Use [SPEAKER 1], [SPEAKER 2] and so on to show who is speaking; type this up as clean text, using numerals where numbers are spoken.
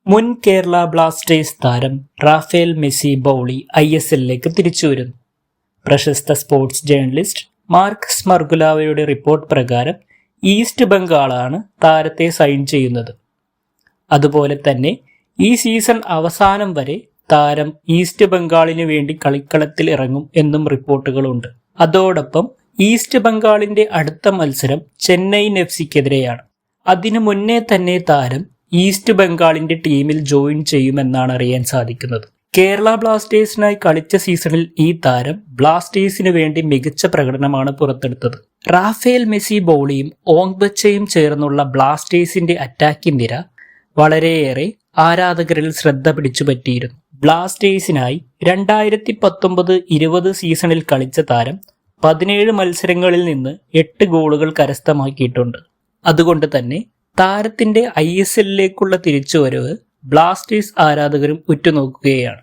[SPEAKER 1] മുൻ കേരള ബ്ലാസ്റ്റേഴ്സ് താരം Rafale Messi ബൗളി ISLലേക്ക് തിരിച്ചുവരുന്നു. പ്രശസ്ത സ്പോർട്സ് ജേർണലിസ്റ്റ് മാർക്ക് സ്മർഗുലാവയുടെ റിപ്പോർട്ട് പ്രകാരം ഈസ്റ്റ് ബംഗാളാണ് താരത്തെ സൈൻ ചെയ്യുന്നത്. അതുപോലെ തന്നെ ഈ സീസൺ അവസാനം വരെ താരം ഈസ്റ്റ് ബംഗാളിന് വേണ്ടി കളിക്കളത്തിൽ ഇറങ്ങും എന്നും റിപ്പോർട്ടുകളുണ്ട്. അതോടൊപ്പം ഈസ്റ്റ് ബംഗാളിന്റെ അടുത്ത മത്സരം ചെന്നൈയിൻ FCക്കെതിരെയാണ്. അതിനു മുന്നേ തന്നെ താരം ഈസ്റ്റ് ബംഗാളിന്റെ ടീമിൽ ജോയിൻ ചെയ്യുമെന്നാണ് അറിയാൻ സാധിക്കുന്നത്. കേരള ബ്ലാസ്റ്റേഴ്സിനായി കളിച്ച സീസണിൽ ഈ താരം ബ്ലാസ്റ്റേഴ്സിന് വേണ്ടി മികച്ച പ്രകടനമാണ് പുറത്തെടുത്തത്. റാഫേൽ മെസ്സി ബൗളിയും ഓങ് ബച്ചയും ചേർന്നുള്ള ബ്ലാസ്റ്റേഴ്സിന്റെ അറ്റാക്കിംഗ് നിര വളരെയേറെ ആരാധകരിൽ ശ്രദ്ധ പിടിച്ചു പറ്റിയിരുന്നു. ബ്ലാസ്റ്റേഴ്സിനായി 2019-20 സീസണിൽ കളിച്ച താരം 17 മത്സരങ്ങളിൽ നിന്ന് 8 ഗോളുകൾ കരസ്ഥമാക്കിയിട്ടുണ്ട്. അതുകൊണ്ട് തന്നെ താരത്തിന്റെ ISLലേക്കുള്ള തിരിച്ചുവരവ് ബ്ലാസ്റ്റേഴ്സ് ആരാധകരും ഉറ്റുനോക്കുകയാണ്.